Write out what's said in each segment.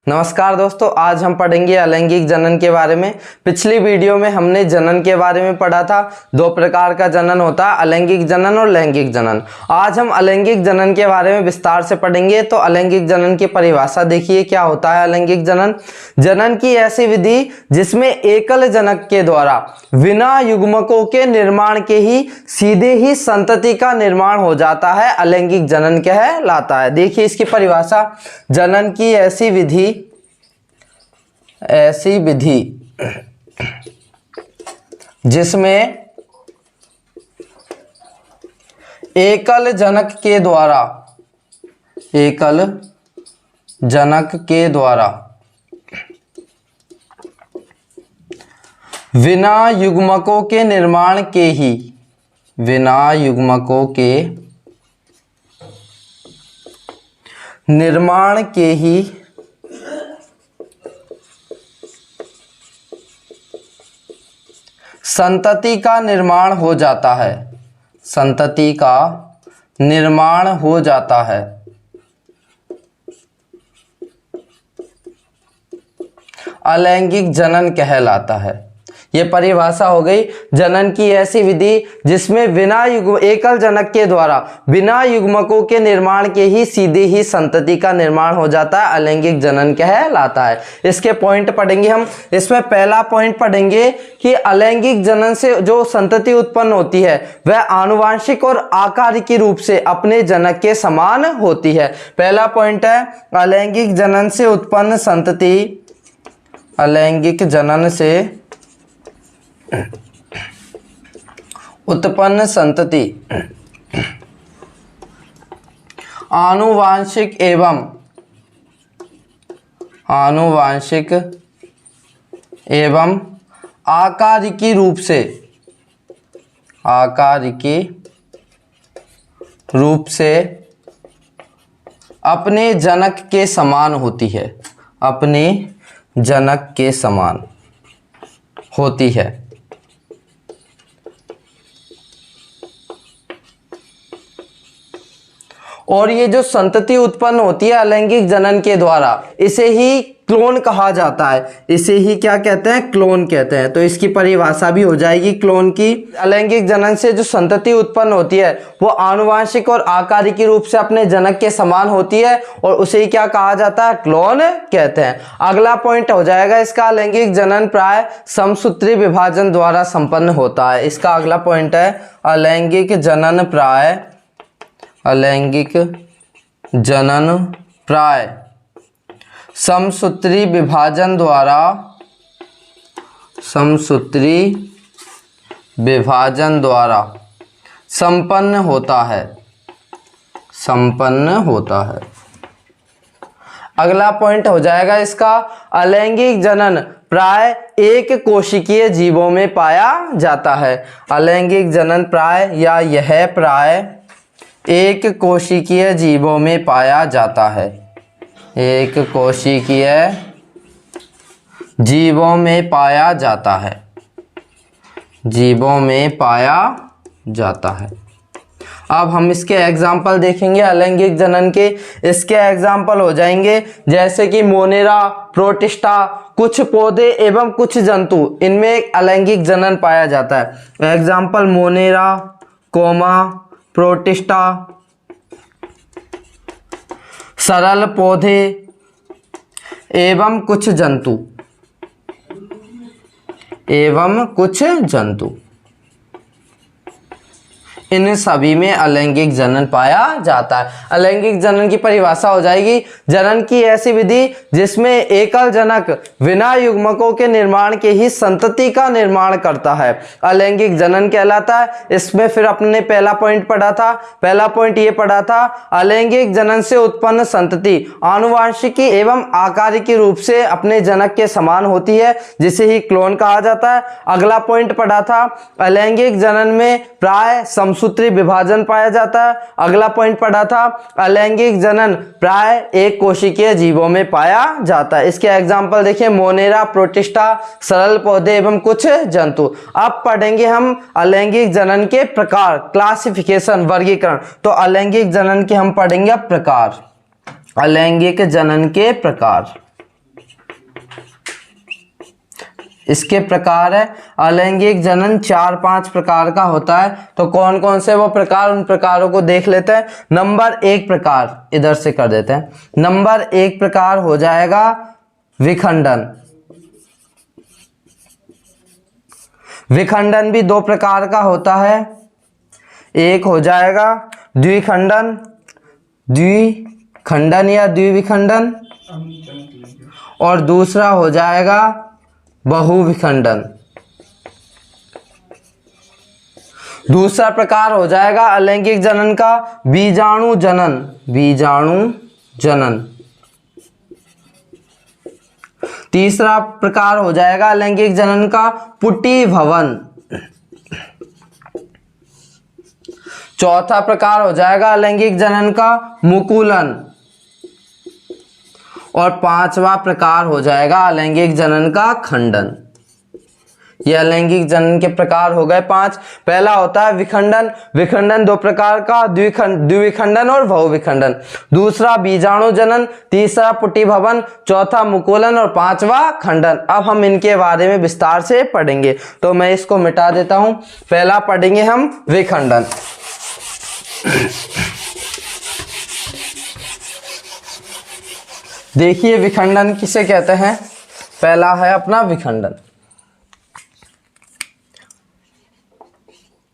नमस्कार दोस्तों, आज हम पढ़ेंगे अलैंगिक जनन के बारे में। पिछली वीडियो में हमने जनन के बारे में पढ़ा था। दो प्रकार का जनन होता है, अलैंगिक जनन और लैंगिक जनन। आज हम अलैंगिक जनन के बारे में विस्तार से पढ़ेंगे। तो अलैंगिक जनन की परिभाषा देखिए, क्या होता है अलैंगिक जनन। जनन की ऐसी विधि जिसमें एकल जनक के द्वारा बिना युग्मकों के निर्माण के ही सीधे ही संतति का निर्माण हो जाता है, अलैंगिक जनन कहलाता है। देखिए इसकी परिभाषा, जनन की ऐसी विधि जिसमें एकल जनक के द्वारा बिना युग्मकों के निर्माण के ही संतति का निर्माण हो जाता है, अलैंगिक जनन कहलाता है। यह परिभाषा हो गई जनन की ऐसी विधि जिसमें एकल जनक के द्वारा बिना युग्मकों के निर्माण के ही सीधे ही संतति का निर्माण हो जाता है, अलैंगिक जनन कहलाता है। इसके पॉइंट पढ़ेंगे हम। इसमें पहला पॉइंट पढ़ेंगे कि अलैंगिक जनन से जो संतति उत्पन्न होती है वह आनुवांशिक और आकारिकी रूप से अपने जनक के समान होती है। पहला पॉइंट है, अलैंगिक जनन से उत्पन्न संतति आनुवांशिक एवं आकारिकी रूप से अपने जनक के समान होती है, और ये जो संतति उत्पन्न होती है अलैंगिक जनन के द्वारा, इसे ही क्लोन कहा जाता है। इसे ही क्या कहते हैं? क्लोन कहते हैं। तो इसकी परिभाषा भी हो जाएगी क्लोन की। अलैंगिक जनन से जो संतति उत्पन्न होती है वो आनुवांशिक और आकारिकी रूप से अपने जनक के समान होती है, और उसे ही क्या कहा जाता है? क्लोन कहते हैं। अगला पॉइंट हो जाएगा इसका, अलैंगिक जनन प्राय समसूत्री विभाजन द्वारा संपन्न होता है। इसका अगला पॉइंट है, अलैंगिक जनन प्राय समसूत्री विभाजन द्वारा संपन्न होता है। अगला पॉइंट हो जाएगा इसका, अलैंगिक जनन प्राय एक कोशिकीय जीवों में पाया जाता है। अलैंगिक जनन प्राय या यह प्राय एक कोशिकीय जीवों में पाया जाता है। एक कोशिकीय जीवों में पाया जाता है। अब हम इसके एग्जाम्पल देखेंगे अलैंगिक जनन के। इसके एग्जाम्पल हो जाएंगे जैसे कि मोनेरा, प्रोटिस्टा, कुछ पौधे एवं कुछ जंतु, इनमें अलैंगिक जनन पाया जाता है। एग्जाम्पल मोनेरा, प्रोटिस्टा, सरल पौधे एवं कुछ जंतु, इन सभी में अलैंगिक जनन पाया जाता है। अलैंगिक जनन की परिभाषा हो जाएगी, जनन की ऐसी विधि जिसमें एकल जनक बिना युग्मकों के निर्माण के ही संतति का निर्माण करता है, अलैंगिक जनन कहलाता है। इसमें फिर अपने पहला पॉइंट पढ़ा था। पहला पॉइंट ये पढ़ा था, अलैंगिक जनन से उत्पन्न संतति आनुवांशिकी एवं आकारिकी रूप से अपने जनक के समान होती है, जिसे ही क्लोन कहा जाता है। अगला पॉइंट पढ़ा था, अलैंगिक जनन में प्राय समसूत्री विभाजन पाया जाता है। अगला पॉइंट पढ़ा था, अलैंगिक जनन प्राय एक कोशिकीय जीवों में पाया जाता है। इसके एग्जाम्पल देखिए, मोनेरा, प्रोटिस्टा, सरल पौधे एवं कुछ जंतु। अब पढ़ेंगे हम अलैंगिक जनन के प्रकार, क्लासिफिकेशन, वर्गीकरण। तो अलैंगिक जनन के हम पढ़ेंगे प्रकार, अलैंगिक जनन के प्रकार। इसके प्रकार है। अलैंगिक जनन 4-5 प्रकार का होता है। तो कौन कौन से वो प्रकार, उन प्रकारों को देख लेते हैं। नंबर 1 प्रकार इधर से कर देते हैं। नंबर 1 प्रकार हो जाएगा विखंडन। विखंडन भी 2 प्रकार का होता है। एक हो जाएगा द्विखंडन, द्विखंडन या द्विविखंडन, और दूसरा हो जाएगा बहुविखंडन। दूसरा प्रकार हो जाएगा अलैंगिक जनन का बीजाणु जनन, बीजाणु जनन। तीसरा प्रकार हो जाएगा अलैंगिक जनन का पुटी-भवन। चौथा प्रकार हो जाएगा अलैंगिक जनन का मुकुलन। और 5वां प्रकार हो जाएगा अलैंगिक जनन का खंडन। ये अलैंगिक जनन के प्रकार हो गए 5। पहला होता है विखंडन। विखंडन 2 प्रकार का, द्विविखंडन और बहुविखंडन। दूसरा बीजाणु जनन, तीसरा पुटी-भवन, चौथा मुकुलन और 5वां खंडन। अब हम इनके बारे में विस्तार से पढ़ेंगे। तो मैं इसको मिटा देता हूं। पहला पढ़ेंगे हम विखंडन। देखिए विखंडन किसे कहते हैं। पहला है अपना विखंडन।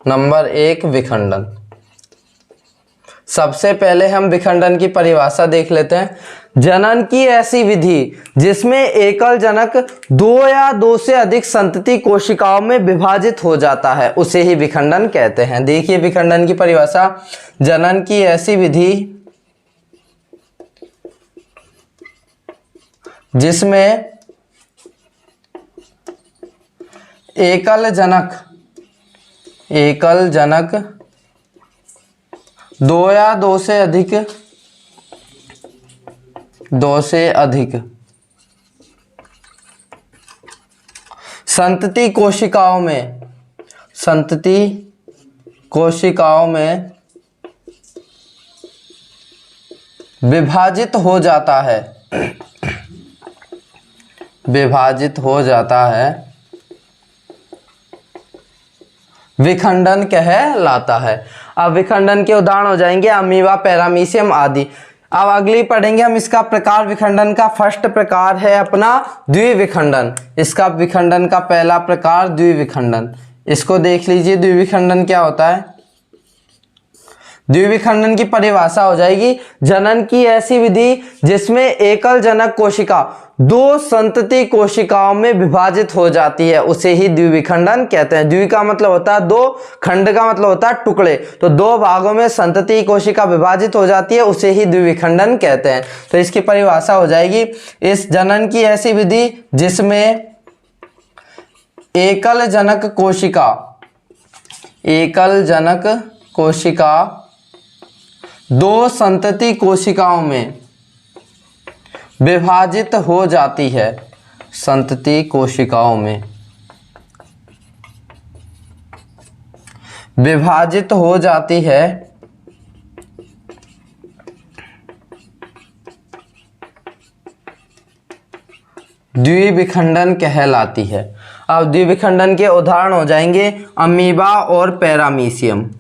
नंबर 1 विखंडन। सबसे पहले हम विखंडन की परिभाषा देख लेते हैं। जनन की ऐसी विधि जिसमें एकल जनक 2 या 2 से अधिक संतति कोशिकाओं में विभाजित हो जाता है, उसे ही विखंडन कहते हैं। देखिए विखंडन की परिभाषा। जनन की ऐसी विधि जिसमें एकल जनक 2 या 2 से अधिक संतति कोशिकाओं में विभाजित हो जाता है, विखंडन कहलाता है। अब विखंडन के उदाहरण हो जाएंगे अमीबा, पैरामीशियम आदि। अब अगली पढ़ेंगे हम इसका प्रकार विखंडन का। फर्स्ट प्रकार है अपना द्विविखंडन। इसका विखंडन का पहला प्रकार द्विविखंडन। इसको देख लीजिए द्विविखंडन क्या होता है। द्विविखंडन की परिभाषा हो जाएगी जनन की ऐसी विधि जिसमें एकल जनक कोशिका 2 संतति कोशिकाओं में विभाजित हो जाती है, उसे ही द्विविखंडन कहते हैं। द्वि का मतलब होता है 2, खंड का मतलब होता है टुकड़े। तो 2 भागों में संतति कोशिका विभाजित हो जाती है, उसे ही द्विविखंडन कहते हैं। तो इसकी परिभाषा हो जाएगी इस जनन की ऐसी विधि जिसमें एकल जनक कोशिका 2 संतति कोशिकाओं में विभाजित हो जाती है, संतति कोशिकाओं में विभाजित हो जाती है, द्विविखंडन कहलाती है। अब द्विविखंडन के उदाहरण हो जाएंगे अमीबा और पैरामीशियम।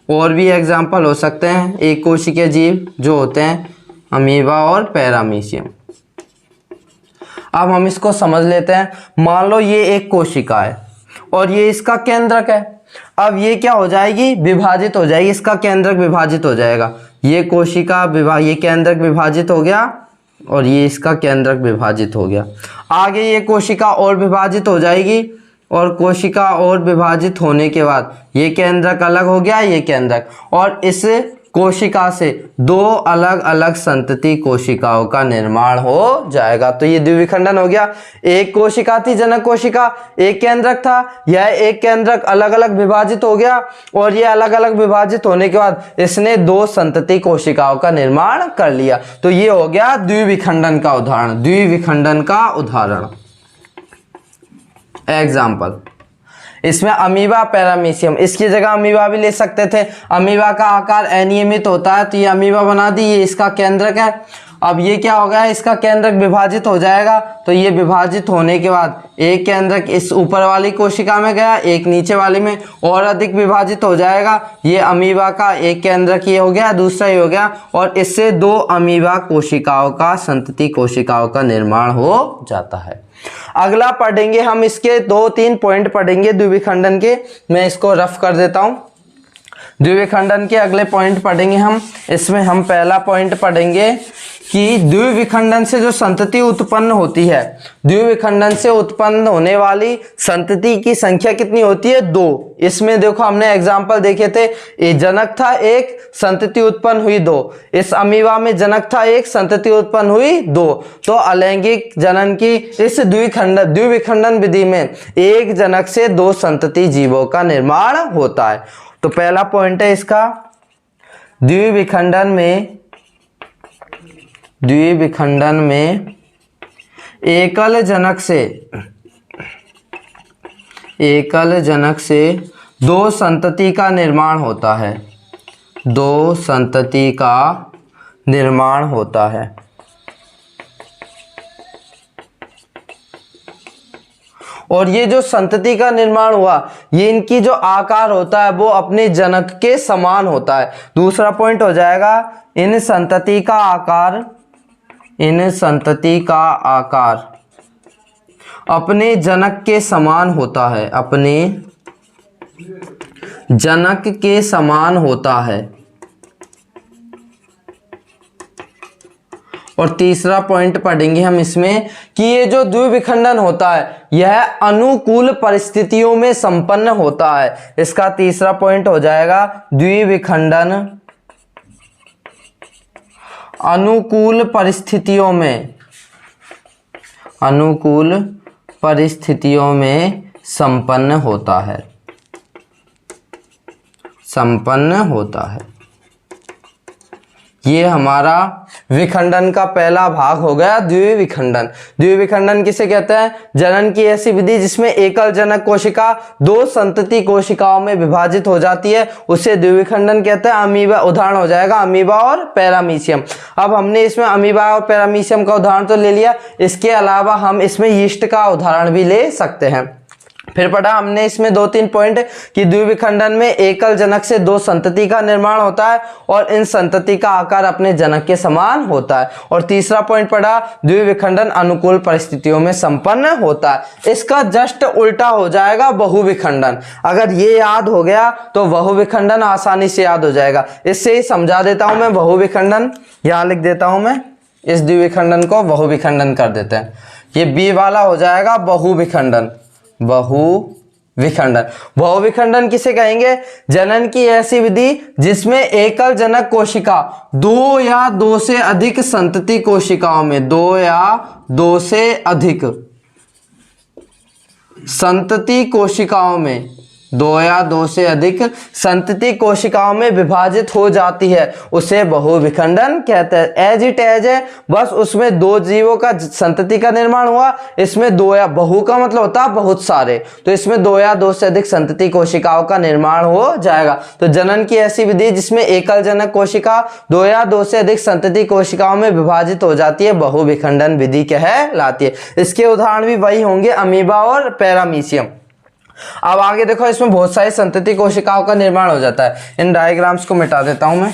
और भी एग्जाम्पल हो सकते हैं एक कोशिकीय जीव जो होते हैं अमीबा और पैरामीशियम। अब हम इसको समझ लेते हैं। मान लो ये एक कोशिका है और ये इसका केंद्रक है। अब ये क्या हो जाएगी, विभाजित हो जाएगी, इसका केंद्रक विभाजित हो जाएगा। ये कोशिका ये केंद्रक विभाजित हो गया और ये इसका केंद्रक विभाजित हो गया। आगे ये कोशिका और विभाजित हो जाएगी और कोशिका और विभाजित होने के बाद ये केंद्रक अलग हो गया, ये केंद्रक, और इस कोशिका से 2 अलग अलग संतति कोशिकाओं का निर्माण हो जाएगा। तो ये द्विविखंडन हो गया। एक कोशिका थी जनक कोशिका, एक केंद्रक था, यह एक केंद्रक अलग अलग विभाजित हो गया और ये अलग अलग विभाजित होने के बाद इसने 2 संतति कोशिकाओं का निर्माण कर लिया। तो ये हो गया द्विविखंडन का उदाहरण। द्विविखंडन का उदाहरण एग्जाम्पल इसमें अमीबा पैरामीशियम, इसकी जगह अमीबा भी ले सकते थे। अमीबा का आकार अनियमित होता है तो ये अमीबा बना दी, ये इसका केंद्रक है। अब ये क्या हो गया, इसका केंद्रक विभाजित हो जाएगा, तो ये विभाजित होने के बाद एक केंद्रक इस ऊपर वाली कोशिका में गया, एक नीचे वाली में, और अधिक विभाजित हो जाएगा। ये अमीबा का एक केंद्रक ये हो गया, दूसरा ये हो गया, और इससे 2 अमीबा कोशिकाओं का, संतति कोशिकाओं का निर्माण हो जाता है। अगला पढ़ेंगे हम, इसके 2-3 पॉइंट पढ़ेंगे द्विविखंडन के। मैं इसको रफ कर देता हूं। द्विविखंडन के अगले पॉइंट पढ़ेंगे हम। इसमें हम पहला पॉइंट पढ़ेंगे कि द्विविखंडन से जो संतति उत्पन्न होती है, द्विविखंडन से उत्पन्न होने वाली संतति की संख्या कितनी होती है, 2। इसमें देखो हमने एग्जाम्पल देखे थे, ये जनक था 1, संतति उत्पन्न हुई 2। इस अमीबा में जनक था 1, संतति उत्पन्न हुई 2। तो अलैंगिक जनन की इस द्विविखंडन विधि में एक जनक से 2 संतति जीवों का निर्माण होता है। तो पहला पॉइंट है इसका, द्विविखंडन में एकल जनक से 2 संतति का निर्माण होता है, 2 संतति का निर्माण होता है। और ये जो संतति का निर्माण हुआ, ये इनकी जो आकार होता है वो अपने जनक के समान होता है। दूसरा पॉइंट हो जाएगा, इन संतति का आकार अपने जनक के समान होता है, अपने जनक के समान होता है। और तीसरा पॉइंट पढ़ेंगे हम इसमें कि ये जो द्विविखंडन होता है यह अनुकूल परिस्थितियों में संपन्न होता है। इसका तीसरा पॉइंट हो जाएगा, द्विविखंडन अनुकूल परिस्थितियों में संपन्न होता है। ये हमारा विखंडन का पहला भाग हो गया, द्विविखंडन। द्विविखंडन किसे कहते हैं, जनन की ऐसी विधि जिसमें एकल जनक कोशिका 2 संतति कोशिकाओं में विभाजित हो जाती है, उसे द्विविखंडन कहते हैं। अमीबा उदाहरण हो जाएगा, अमीबा और पैरामीशियम। अब हमने इसमें अमीबा और पैरामीशियम का उदाहरण तो ले लिया, इसके अलावा हम इसमें यीस्ट का उदाहरण भी ले सकते हैं। फिर पढ़ा हमने इसमें 2-3 पॉइंट कि द्विविखंडन में एकल जनक से 2 संतति का निर्माण होता है और इन संतति का आकार अपने जनक के समान होता है। और तीसरा पॉइंट पढ़ा, द्विविखंडन अनुकूल परिस्थितियों में संपन्न होता है। इसका जस्ट उल्टा हो जाएगा बहुविखंडन। अगर ये याद हो गया तो बहुविखंडन आसानी से याद हो जाएगा। इससे ही समझा देता हूं मैं बहुविखंडन, यहां लिख देता हूं मैं, इस द्विविखंडन को बहुविखंडन कर देते हैं। ये बी वाला हो जाएगा बहुविखंडन। बहुविखंडन किसे कहेंगे, जनन की ऐसी विधि जिसमें एकल जनक कोशिका 2 या 2 से अधिक संतति कोशिकाओं में, 2 या 2 से अधिक संतति कोशिकाओं में, 2 या 2 से अधिक संतति कोशिकाओं में विभाजित हो जाती है, उसे बहुविखंडन कहते हैं। एज इट एज है, बस उसमें 2 जीवों का संतति का निर्माण हुआ, इसमें 2 या बहु का मतलब होता है बहुत सारे, तो इसमें 2 या 2 से अधिक संतति कोशिकाओं का निर्माण हो जाएगा। तो जनन की ऐसी विधि जिसमें एकल जनक कोशिका 2 या 2 से अधिक संतति कोशिकाओं में विभाजित हो जाती है, बहुविखंडन विधि कहलाती है। इसके उदाहरण भी वही होंगे, अमीबा और पैरामीशियम। अब आगे देखो, इसमें बहुत सारी संतति कोशिकाओं का निर्माण हो जाता है। इन डायग्राम्स को मिटा देता हूं मैं।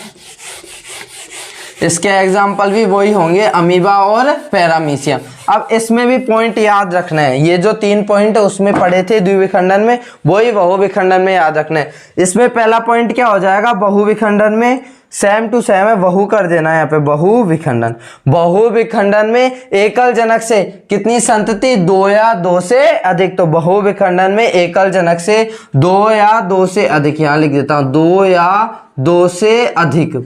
इसके एग्जाम्पल भी वही होंगे, अमीबा और पैरामीशियम। अब इसमें भी पॉइंट याद रखना है, ये जो 3 पॉइंट उसमें पढ़े थे द्विविखंडन में, वही बहुविखंडन में याद रखना है। इसमें पहला पॉइंट क्या हो जाएगा, बहुविखंडन में सेम टू सेम है, बहु कर देना है यहाँ पे, बहुविखंडन। बहुविखंडन में एकल जनक से कितनी संतति, 2 या 2 से अधिक। तो बहुविखंडन में एकल जनक से 2 या 2 से अधिक, यहाँ लिख देता हूं, 2 या 2 से अधिक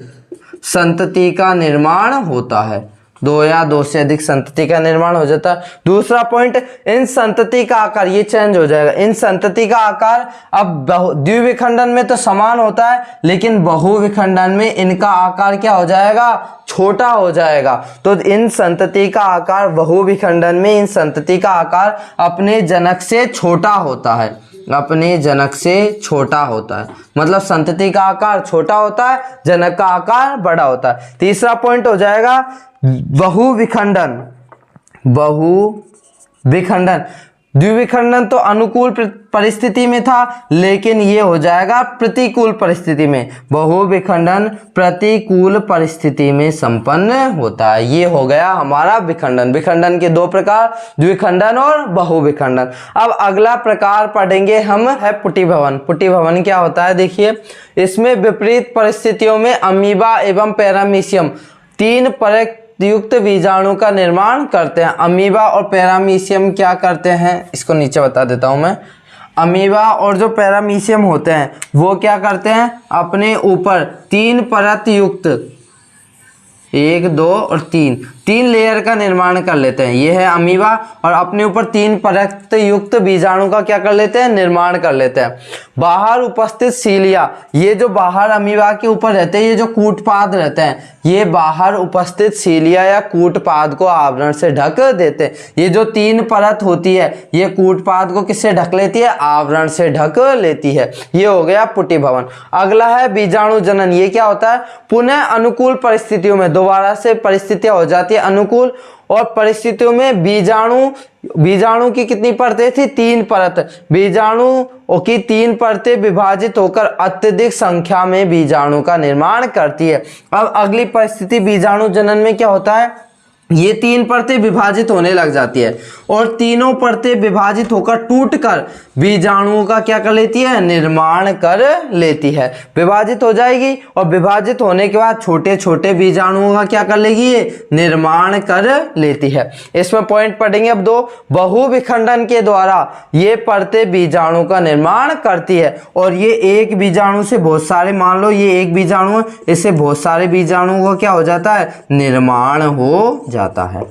संतति का निर्माण होता है, 2 या 2 से अधिक संतति का निर्माण हो जाता है। दूसरा पॉइंट, इन संतति का आकार, ये चेंज हो जाएगा, इन संतति का आकार अब द्विविखंडन में तो समान होता है, लेकिन बहुविखंडन में इनका आकार क्या हो जाएगा, छोटा हो जाएगा। तो इन संतति का आकार, बहुविखंडन में इन संतति का आकार अपने जनक से छोटा होता है, अपने जनक से छोटा होता है, मतलब संतति का आकार छोटा होता है, जनक का आकार बड़ा होता है। तीसरा पॉइंट हो जाएगा बहुविखंडन, बहुविखंडन, द्विविखंडन तो अनुकूल परिस्थिति में था, लेकिन ये हो जाएगा प्रतिकूल परिस्थिति में। बहुविखंडन प्रतिकूल परिस्थिति में संपन्न होता है। ये हो गया हमारा विखंडन। विखंडन के दो प्रकार, द्विखंडन और बहुविखंडन। अब अगला प्रकार पढ़ेंगे हम है पुटिभवन। पुटिभवन क्या होता है देखिए, इसमें विपरीत परिस्थितियों में अमीबा एवं पैरामीशियम तीन परत युक्त बीजाणु का निर्माण करते हैं। अमीबा और पैरामीशियम क्या करते हैं, इसको नीचे बता देता हूं मैं। अमीबा और जो पैरामीशियम होते हैं वो क्या करते हैं, अपने ऊपर तीन परत युक्त, 1 2 और 3 लेयर का निर्माण कर लेते हैं। ये है अमीबा, और अपने ऊपर 3 परत युक्त बीजाणु का क्या कर लेते हैं, निर्माण कर लेते हैं। बाहर उपस्थित सीलिया, ये जो बाहर अमीबा के ऊपर रहते हैं, ये जो कूटपाद रहते हैं, ये बाहर उपस्थित सीलिया या कूटपाद को आवरण से ढक देते हैं। ये जो 3 परत होती है, ये कूटपाद को किससे ढक लेती है, आवरण से ढक लेती है। ये हो गया पुटिभवन। अगला है बीजाणु जनन। ये क्या होता है, पुनः अनुकूल परिस्थितियों में दोबारा से परिस्थितियां हो जाती है अनुकूल, और परिस्थितियों में बीजाणु की कितनी परतें थी, 3 परत। बीजाणु की 3 परतें विभाजित होकर अत्यधिक संख्या में बीजाणु का निर्माण करती है। अब अगली परिस्थिति बीजाणु जनन में क्या होता है, ये 3 परतें विभाजित होने लग जाती है, और तीनों परतें विभाजित होकर टूटकर बीजाणुओं का क्या कर लेती है, निर्माण कर लेती है। विभाजित हो जाएगी, और विभाजित होने के बाद छोटे छोटे बीजाणुओं का क्या कर लेगी, ये निर्माण कर लेती है। इसमें पॉइंट पढ़ेंगे अब 2। बहुविखंडन के द्वारा ये परतें बीजाणु का निर्माण करती है, और ये एक बीजाणु से बहुत सारे, मान लो ये एक बीजाणु है, इससे बहुत सारे बीजाणुओं का क्या हो जाता है, निर्माण हो जाता है।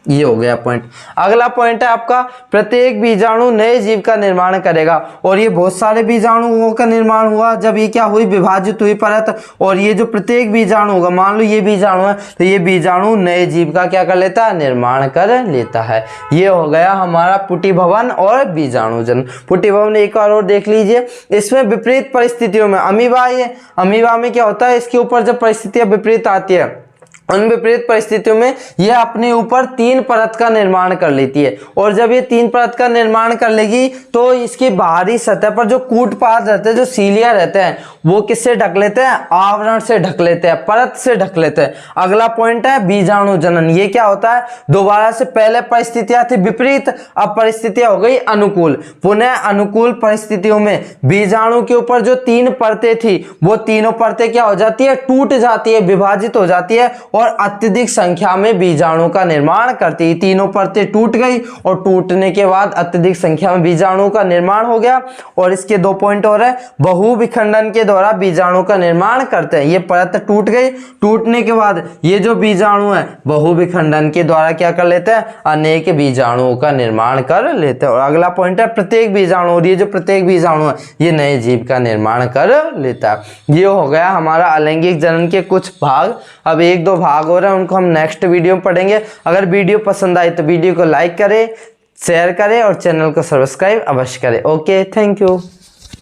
ये हो गया पॉइंट। अगला पॉइंट है आपका, प्रत्येक बीजाणु नए जीव का निर्माण करेगा, और ये बहुत सारे बीजाणुओं का निर्माण हुआ जब ये क्या हुई, विभाजित हुई परत, और ये जो प्रत्येक बीजाणु होगा, मान लो ये बीजाणु है, तो ये बीजाणु नए जीव का क्या कर लेता है, निर्माण कर लेता है। ये हो गया हमारा पुटिभवन और बीजाणुजन। पुटिभवन एक और देख लीजिए, इसमें विपरीत परिस्थितियों में अमीबा, ये अमीबा में क्या होता है, इसके ऊपर जब परिस्थितियां विपरीत आती है, उन विपरीत परिस्थितियों में यह अपने ऊपर 3 परत का निर्माण कर लेती है, और जब ये 3 परत का निर्माण कर लेगी तो इसकी बाहरी सतह पर जो कूटपाद रहते हैं, जो सीलिया रहते हैं, वो किससे ढक लेते हैं, आवरण से ढक लेते हैं, परत से ढक लेते हैं। अगला पॉइंट है बीजाणु जनन। ये क्या होता है, दोबारा से पहले परिस्थितियां थी विपरीत, अब परिस्थितियां हो गई अनुकूल। पुनः अनुकूल परिस्थितियों में बीजाणु के ऊपर जो 3 परतें थी, वो तीनों परतें क्या हो जाती है, टूट जाती है, विभाजित हो जाती है, और अत्यधिक संख्या में बीजाणु का निर्माण करती है। तीनों परतें टूट गई, और टूटने के बाद अत्यधिक संख्या में बीजाणु का निर्माण हो गया। और इसके 2 पॉइंट और है, बहुविखंडन के द्वारा बीजाणु का निर्माण करते हैं। ये परत टूट गई, टूटने के बाद ये जो बीजाणु है बहुविखंडन के द्वारा क्या कर लेते हैं, अनेक बीजाणुओं का निर्माण कर लेते हैं। और अगला पॉइंट है प्रत्येक बीजाणु, और ये जो प्रत्येक बीजाणु है ये नए जीव का निर्माण कर लेता है। ये हो गया हमारा अलैंगिक जनन के कुछ भाग। अब 1-2 भाग हो रहे हैं, उनको हम नेक्स्ट वीडियो में पढ़ेंगे। अगर वीडियो पसंद आई तो वीडियो को लाइक करें, शेयर करें, और चैनल को सब्सक्राइब अवश्य करें। Okay, thank you.